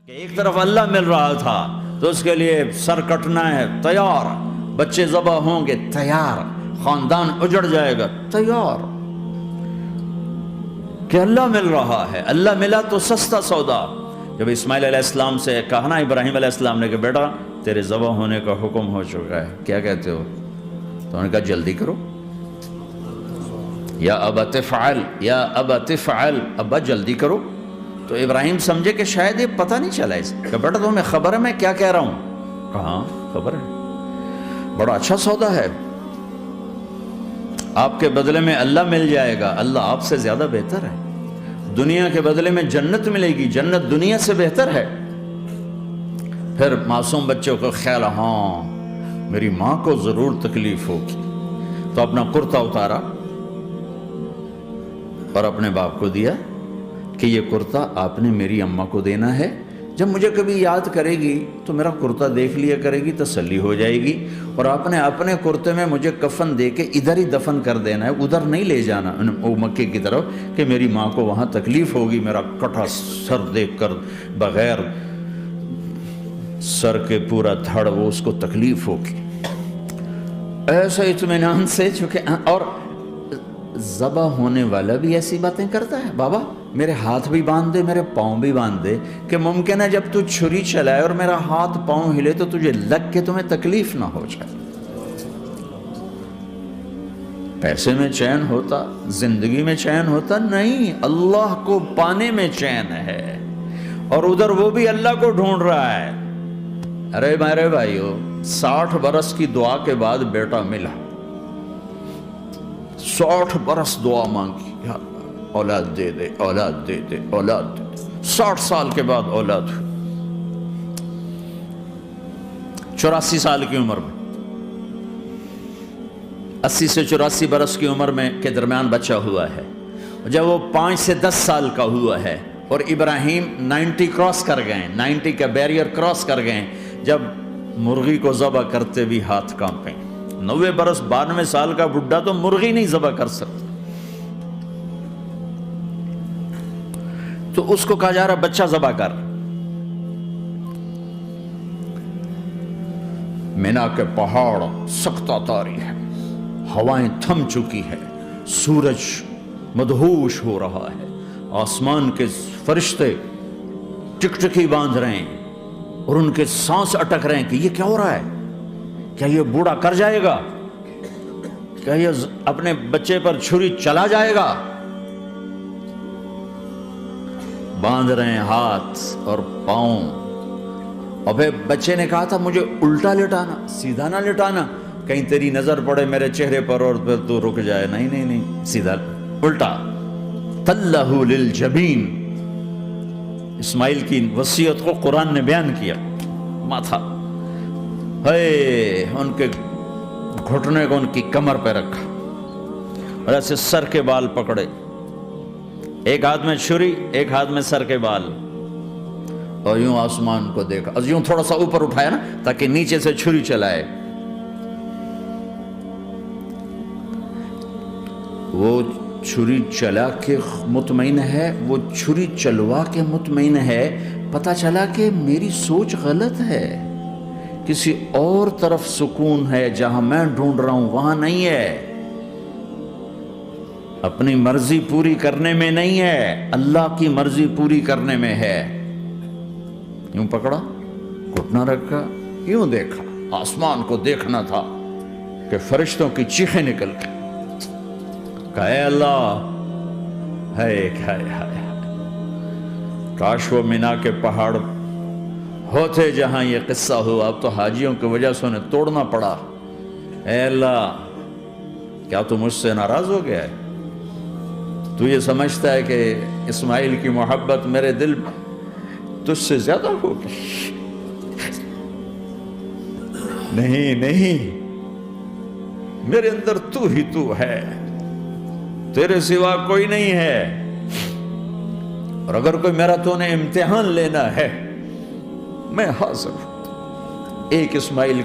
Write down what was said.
کہ ایک طرف اللہ مل رہا تھا تو اس کے لیے سر کٹنا ہے تیار، بچے ذبح ہوں گے تیار، خاندان اجڑ جائے گا تیار، کہ اللہ مل رہا ہے۔ اللہ ملا تو سستا سودا۔ جب اسماعیل علیہ السلام سے کہا نا ابراہیم علیہ السلام نے کہ بیٹا تیرے ذبح ہونے کا حکم ہو چکا ہے، کیا کہتے ہو؟ تو انہوں نے کہا جلدی کرو، یا ابا تفعل، یا ابا تفعل، ابا جلدی کرو۔ تو ابراہیم سمجھے کہ شاید یہ پتہ نہیں چلا اس کہ بیٹا تمہیں خبر ہے میں کیا کہہ رہا ہوں؟ کہاں خبر ہے، بڑا اچھا سودا ہے، آپ کے بدلے میں اللہ مل جائے گا، اللہ آپ سے زیادہ بہتر ہے، دنیا کے بدلے میں جنت ملے گی، جنت دنیا سے بہتر ہے۔ پھر معصوم بچوں کو خیال، ہاں میری ماں کو ضرور تکلیف ہوگی، تو اپنا کرتا اتارا اور اپنے باپ کو دیا کہ یہ کرتا آپ نے میری اماں کو دینا ہے، جب مجھے کبھی یاد کرے گی تو میرا کرتا دیکھ لیا کرے گی، تسلی ہو جائے گی، اور آپ نے اپنے کرتے میں مجھے کفن دے کے ادھر ہی دفن کر دینا ہے، ادھر نہیں لے جانا وہ مکے کی طرف کہ میری ماں کو وہاں تکلیف ہوگی، میرا کٹا سر دیکھ کر بغیر سر کے پورا دھڑ وہ اس کو تکلیف ہوگی۔ ایسا اطمینان سے، چونکہ اور ذبح ہونے والا بھی ایسی باتیں کرتا ہے، بابا میرے ہاتھ بھی باندھ دے میرے پاؤں بھی باندھ دے، کہ ممکن ہے جب تو چھری چلائے اور میرا ہاتھ پاؤں ہلے تو تجھے لگ کے تمہیں تکلیف نہ ہو جائے۔ پیسے میں چین ہوتا، زندگی میں چین ہوتا نہیں، اللہ کو پانے میں چین ہے، اور ادھر وہ بھی اللہ کو ڈھونڈ رہا ہے۔ ارے میرے بھائیو، 60 برس کی دعا کے بعد بیٹا ملا، 60 برس دعا مانگی، یا اولاد دے دے اولاد دے دے اولاد دے دے، 60 سال کے بعد اولاد ہوئی، 84 سال کی عمر میں، 80 سے 84 برس کی عمر میں کے درمیان بچہ ہوا ہے۔ جب وہ 5 سے 10 سال کا ہوا ہے اور ابراہیم 90 کراس کر گئے، 90 کا بیریئر کراس کر گئے، جب مرغی کو ذبح کرتے بھی ہاتھ کانپے، 90 برس 92 سال کا بڈھا تو مرغی نہیں ذبح کر سکتا، تو اس کو کہا جا رہا بچہ ذبح کر۔ مینا کے پہاڑ سختہ تاری ہے، ہوائیں تھم چکی ہے، سورج مدہوش ہو رہا ہے، آسمان کے فرشتے ٹکٹکی باندھ رہے ہیں اور ان کے سانس اٹک رہے ہیں کہ یہ کیا ہو رہا ہے، کیا یہ بوڑھا کر جائے گا، کیا یہ اپنے بچے پر چھری چلا جائے گا؟ باندھ رہے ہیں ہاتھ اور پاؤں، اور پھر بچے نے کہا تھا مجھے الٹا لٹانا، سیدھا نہ لٹانا، کہیں تیری نظر پڑے میرے چہرے پر اور پھر تو رک جائے، نہیں نہیں نہیں، سیدھا الٹا۔ تلہ للجبین، اسماعیل کی وصیت کو قرآن نے بیان کیا، ماتھا ان کے گھٹنے کو ان کی کمر پہ رکھا اور ایسے سر کے بال پکڑے، ایک ہاتھ میں چھری ایک ہاتھ میں سر کے بال، اور یوں آسمان کو دیکھا، اور یوں تھوڑا سا اوپر اٹھایا نا تاکہ نیچے سے چھری چلائے۔ وہ چھری چلا کے مطمئن ہے، وہ چھری چلوا کے مطمئن ہے، پتہ چلا کہ میری سوچ غلط ہے، کسی اور طرف سکون ہے، جہاں میں ڈھونڈ رہا ہوں وہاں نہیں ہے، اپنی مرضی پوری کرنے میں نہیں ہے، اللہ کی مرضی پوری کرنے میں ہے۔ یوں پکڑا، گھٹنا رکھا، یوں دیکھا، آسمان کو دیکھنا تھا کہ فرشتوں کی چیخیں نکل گئی، کہا اے اللہ، ہائے ہائے ہائے، کاش وہ مینا کے پہاڑ ہوتے جہاں یہ قصہ ہوا، اب تو حاجیوں کی وجہ سے انہیں توڑنا پڑا۔ اے اللہ، کیا تو مجھ سے ناراض ہو گیا ہے؟ تو یہ سمجھتا ہے کہ اسماعیل کی محبت میرے دل تجھ سے زیادہ ہوگی؟ نہیں نہیں، میرے اندر تو ہی تو ہے، تیرے سوا کوئی نہیں ہے، اور اگر کوئی میرا تو نے امتحان لینا ہے میں حاضر ہوں۔ ایک اسماعیل